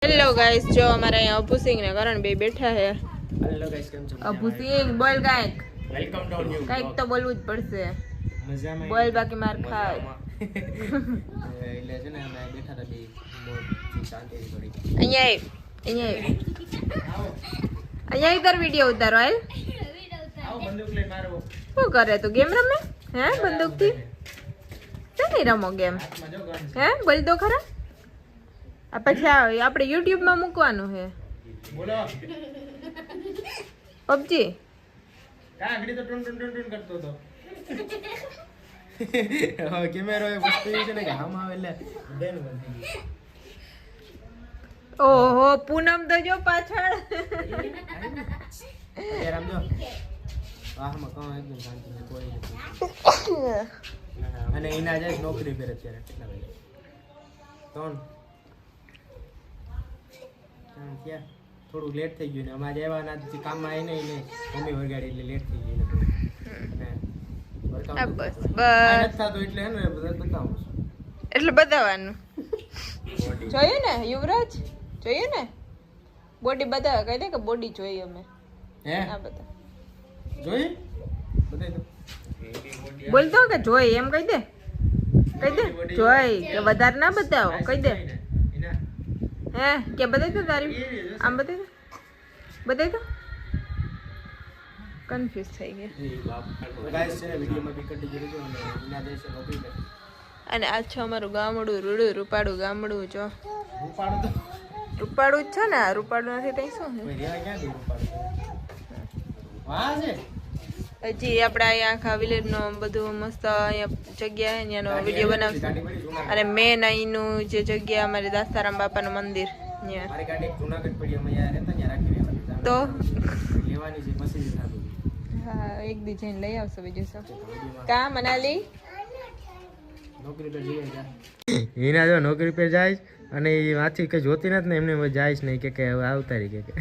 Hello guys जो हमारे यहाँ अबू सिंह ने करण बे बैठा है। हेलो गाइस કેમ છો? अबू सिंह बोल कांઈક વેલકમ ટુ ન્યુ કાંઈક તો બોલવું જ પડશે। મજામાં બોલ બાકી માર ખાય। એટલે છે ને અમે બેઠા હતા બે બહુ શાંતિથી થોડી અહીંયા આવી તાર વિડિયો ઉતારો હાલ। આવો બંદૂક લઈ મારો શું કરે તું ગેમ રમે હે બંદૂક થી શેની રમો ગેમ હાથમાં જો ગન હે બોલ તો ખરા આ પછી આપણે YouTube માં મૂકવાનું છે બોલો PUBG કા આગળ તો ટુન ટુન ટુન ટુન કરતો હતો હવે કેમેરો એ વસ્તુ છે ને કે આમ આવે એટલે બેન બંધ થઈ ગઈ। ઓહો પૂનમ તો જો પાછળ યાર આમ જો વાહમાં કામ એકદમ શાંતિ છે કોઈ નથી અને એના જાય નોકરી પર અત્યારે કેટલા વાગે 3 ક્યાં થોડું લેટ થઈ ગયું ને અમારે એવા ના કામમાં આવીને એને મમ્મી વગાડી એટલે લેટ થઈ ગયું અને બસ થતો એટલે હે ને બતાવું એટલે બતાવવાનું જોયું ને યુવરાજ જોયું ને બોડી બતાવે કહી દે કે બોડી જોઈએ અમે હે આ બતા જોઈ બતાઈ દો બોલતો કે જોઈ એમ કહી દે જોઈ કે વધારે ના બતાવો કહી દે હે કે બતાઈ દો તારી આમ બતાઈ દો કન્ફ્યુઝ થઈ ગયા ગાઈસ છે વિડિયોમાં બી કટી ગયું છે અને એના દેશે નોકરી કરે અને આ છે અમારું ગામડું રૂડું રૂપાડું ગામડું જો રૂપાડું તો રૂપાડું જ છે ને રૂપાડું નથી તઈ શું છે કોઈ રેવા ક્યાં ગયું રૂપાડું વાહ છે હજી આપણે અહીંયા આખા વિલેજનો બધું મસ્ત અહીંયા જગ્યા છે ત્યાંનો વિડીયો બનાવશું અને મેન અહીંનું જે જગ્યા અમારી દાસ્તારામ બાપાનું મંદિર ત્યાં મારી ગાડી જૂનાગઢ પડી અમે યાર રહેતા ત્યાં રાખી રહેવાની તો લેવાની છે મશીન સાબુ હા એક દી જઈને લઈ આવશો બીજું શું કા મનાલી નોકરી પર જઈએ હિના જો નોકરી પર જાય અને એ વાંચી કઈ જોતી નથી ને એમને જાય જ નહીં કે હવે આવતા રહી કે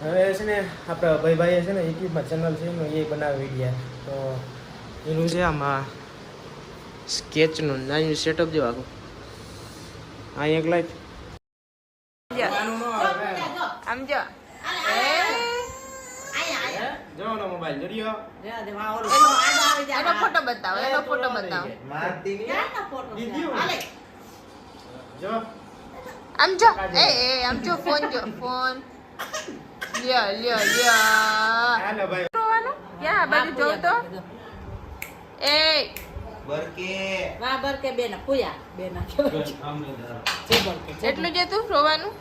હવે છે ને આપણા ભાઈએ છે ને યુટ્યુબમાં ચેનલ છે એનું એ બનાવે વિડીયા તો એનું છે આમાં સ્કેચનું નાનું સેટઅપ જેવું આખું આ એક લાઈટ આમ જો જોવાનો મોબાઈલ જોડ્યો એનો ફોટો બતાવો જો આમ જો આમ જો ફોન લ્યો હાલો ભાઈ રોવાનું ક્યાં બાજુ જોઉં તો એ બરકે બેના પૂયા બેના એટલું જ તું રોવાનું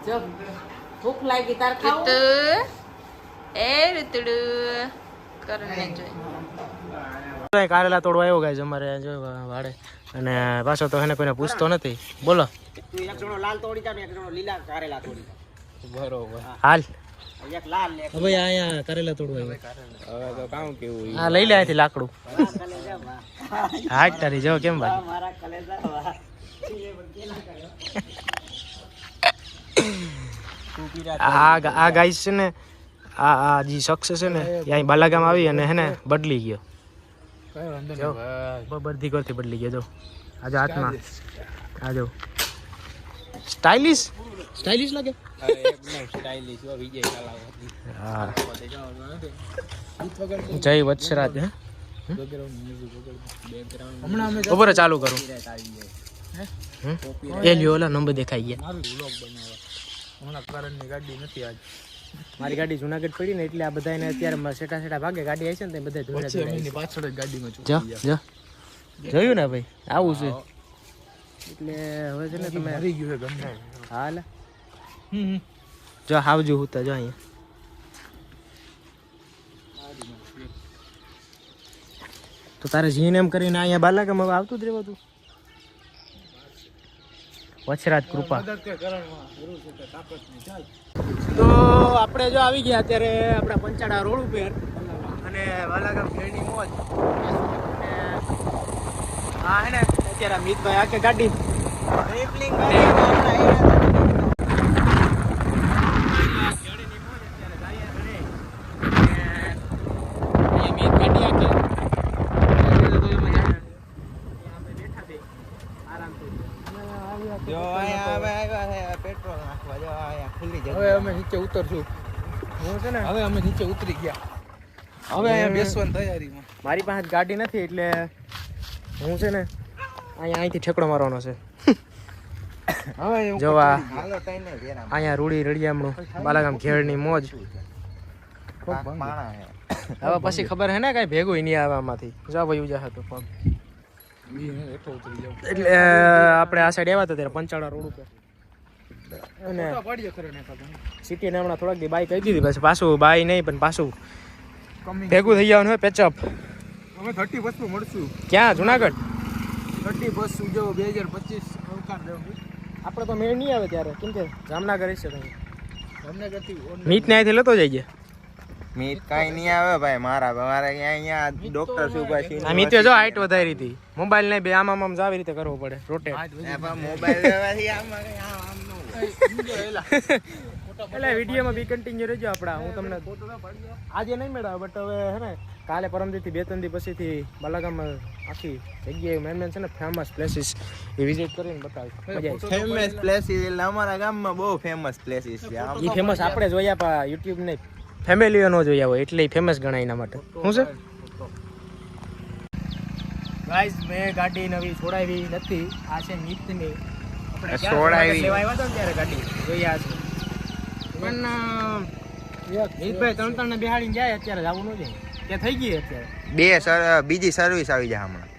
જો ભૂખ લાગી તાર ખાવું ઋતુડું કરને જોઈ કારેલા તોડવા આવ્યો ગાય અમારે જો વાડે અને પાછો તો એને કોઈને પૂછતો નથી બોલો તું એક જણો લાલ તોડી જા ને એક જણો લીલા કારેલા તોડી જા બરોબર હાલ એક લાલ ને હવે અહીંયા કારેલા તોડવા આવ્યો હવે તો કામ કેવું હા લઈ લે અહીંથી લાકડું હાટ તારી જો કેમ ભાઈ મારા કલેજા વાહ આ ગાઈસ છે ને આ જે શખ્સ છે ને અહીં બાલાગામ આવી અને હે ને બદલી ગયો બધી ગોરથી બદલી ગયો જો આજે હાથમાં આ જો સ્ટાઇલિશ લાગે હા જય વત્સરાજ હે બપોરે ચાલુ કરું એ લ્યો ઓલા નંબર દેખાઈ ગયા મારી ગાડી જુનાગઢ પડી ને એટલે આ બધા એને અત્યારે સેટા ભાગે ગાડી આવી છે ને બધા પાછળ જ ગાડીમાં જોયું ને ભાઈ આવું છે એટલે હવે છે ને તમે આવી ગયું ગમે હાલ જો આવજો હું તો જો અહીંયા તો તારે જીન એમ કરીને અહીંયા બાલાગામ હવે આવતું જ રહેવાતું વછરાજ કૃપા તો આપણે જો આવી ગયા અત્યારે આપણા પંચાળા રોડ ઉપર અને બાલાગામ ઘેરની મોજ હા હે ને અત્યારે અમિતભાઈ આખે ગાડી ટ્રિપલિંગ નથી આરામથી જો અહીંયા આવ્યા છે પેટ્રોલ નાખવા. જો અહીંયા ખુલ્લી જગ્યા. હવે અમે નીચે ઉતરશું. હું છે ને હવે અમે નીચે ઉતરી ગયા. હવે અહીંયા બેસવાની તૈયારીમાં. મારી પાસે ગાડી નથી એટલે હું છે ને અહીંથી ઠેકડો મારવાનો છે. હવે જો આ હાલો ટાઈને વેરા અહીંયા રૂડી રડિયામણું બાલાગામ ઘેડની મોજ. પાણા છે. હવે પછી ખબર હે ને કાંઈ ભેગું નહીં આવે આમાંથી. જા ભાઈ ઉજા હતો પગ. હેઠો ઉતરી જાવ. એટલે આપણે આ સાઈડ આવ્યા હતા ત્યારે પંચાળા રોડ ઉપર અને ફોટા પાડીએ ખરે ને કાકા. સિટીને હમણાં થોડાક દી બાઈક કહી દીધી પછી પાછું બાઈ નહીં પણ પાછું કમી ભેગું થઈ જવાનું હોય પેચઅપ. અમે 30 બસમાં મળશું. ક્યાં જુનાગઢ? 30 બસ જો 2025 અવકાશ દેવું. આપણે તો મેળ નહીં આવે ત્યારે કેમ કે જામનગર છે તમે જામનગરથી મીટ ને અહીંથી લેતો જઈએ. મીટ કાંઈ નહીં આવે ભાઈ મારા. મારે અહીંયા ડોક્ટર સુભાષ આ મીતે જો હાઈટ વધારી હતી. મોબાઈલ ને બે આમ આમ આવી રીતે કરવો પડે રોટેટ. મોબાઈલ લેવાથી આમાં કંઈ આમ ન હોય. એટલે વિડીયોમાં બી કન્ટિન્યુ રહેજો આપણા. હું તમને આજે નહીં મેળવે બટ હવે હે ને કાલે પરમદીથી 2-3 દી પછીથી બાલાગામમાં આખી જગ્યાએ મેન છે ને ફેમસ પ્લેસીસ એ વિઝિટ કરીને બતાવીશ. મજા આવશે. ફેમસ પ્લેસીસ એટલે અમારા ગામમાં બહુ ફેમસ પ્લેસીસ છે. આમ એ ફેમસ આપણે જોયા પા યુટ્યુબ નહીં ફેમિલીઓ ન જોયા હોય એટલે ફેમસ ગણાય એના માટે. શું છે ગાઈઝ મેં ગાડી નવી છોડાવી નથી. આ છે નીતની આપણે છોડાવી. લેવા આવ્યા હતા ને ત્યારે ગાડી જોયા છે પણ નીતભાઈ ત્રણ ને બિહાડીને જાય અત્યારે જવું ન જાય ત્યાં થઈ ગઈ અત્યારે બીજી સર્વિસ આવી જાય હમણાં.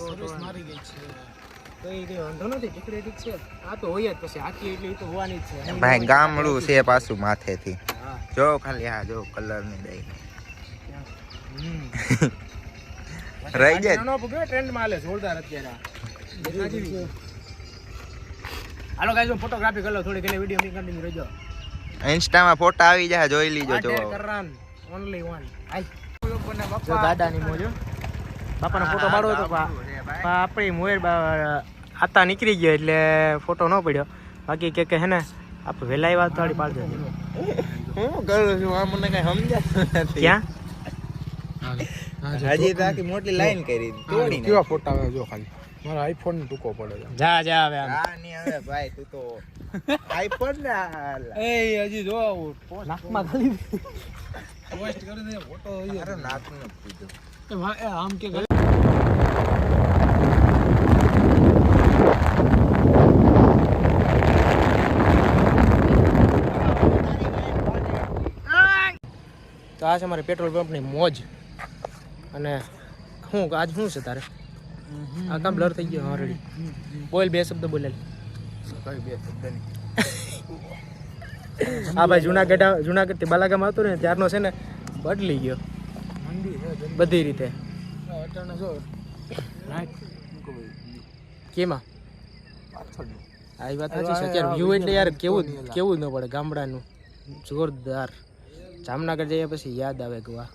સર્વિસ મારી ગઈ છે. તો એ કંઈ વાંધો નથી ટિકરેટિક છે. આ તો હોય જ પછી આખી એટલે એ તો હોવાની જ છે. ભાઈ ગામડું છે પાછું માથેથી. હા જો ખાલી હા જો કલર ની દઈ રહી જાય. નાનો પગ્યો ટ્રેન્ડમાં હાલે જોરદાર અત્યારે હાલો ગાઈઝ ફોટોગ્રાફી કરી લો થોડી ઘણી વિડીયો મી કન્ટિન્યુ રહેજો. ઇન્સ્ટામાં ફોટા આવી જાય જોઈ લીજો. જો કરરાન ઓનલી વન જો દાદાની મોજો બાપાનો ફોટો પાડવો તો આપણી મોર આતા નીકળી ગયો એટલે ફોટો ન પડ્યો. બાકી કે હે ને આપણે વહેલા આવ્યા તો પાડી પાડજો. હું કરું છું આ મને કઈ સમજાતું નથી. ક્યાં હજી તો આખી મોટી લાઈન કરી તોડી કેવા ફોટા આવે જો ખાલી. મારા આઈફોન ને ટૂંકો પડે છે. જા જા હવે આમ હા નહીં હવે ભાઈ તું તો આઈફોન ને એ હજી જો આવું નાકમાં ખાલી પોસ્ટ કરીને ફોટો મારું નાકનું નથી કીધું. આમ કે તો આ છે મારે પેટ્રોલ પંપની મોજ. અને શું આજ શું છે તારે આ કામ બ્લર થઈ ગયો ઓલરેડી. બોલ બે શબ્દ બોલે. કઈ બે શબ્દ નહીં. હા ભાઈ જુનાગઢ થી બાલાગામ આવતો ને ત્યારનો છે ને બદલી ગયો મંદી છે બધી રીતે. અટાણે જો રાઈટ કેમાં પાછળ આ વાત સાચી છે. અત્યારે વ્યૂ એટલે યાર કેવું જ ન પડે ગામડાનું જોરદાર. જામનગર જઈએ પછી યાદ આવે કે વાહ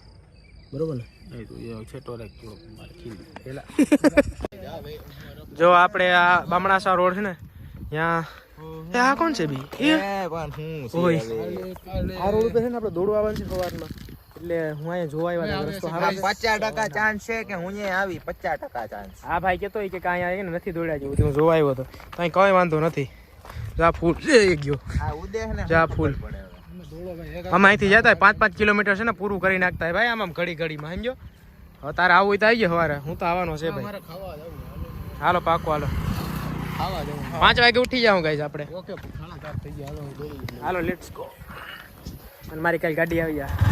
બરોબર ને. એ તો એ છેટો રાખ્યો મારે ખીલી પેલા જો આપણે આ બામણાસા રોડ છે ને ત્યાં આ કોણ છે બી એ પણ હું ઓય આ રોડ ઉપર છે ને આપણે દોડવા આવવાનું છે સવારમાં એટલે હું અહીંયા જોવા આવ્યા રસ્તો હારો છે. 50% ચાન્સ છે કે હું અહીંયા આવી. 50% ચાન્સ. આ ભાઈ કહેતો હોય કે અહીંયા આવીને નથી દોડ્યા જેવું તો હું જોવા આવ્યો હતો કઈ કઈ વાંધો નથી. જા ફૂલ એ ગયો આ ઉદેહ ને જા ફૂલ દોડો ભાઈ આમ અહીંથી જતા 5-5 કિલોમીટર છે ને પૂરું કરી નાખતા હોય ભાઈ આમ ઘડી ઘડીમાં સમજો. હવે તારે આવવું હોય તો આવી જાય સવારે. હું તો આવવાનો છે ભાઈ. મારે ખાવા જવું હાલો પાકો હાલો ખાવા જવું 5 વાગે ઉઠી જાઉં ગાઈસ આપણે. ઓકે 4:30 થઈ ગયા હાલો દોડી હાલો લેટ્સ ગો. અને મારી કાલ ગાડી આવી જાય.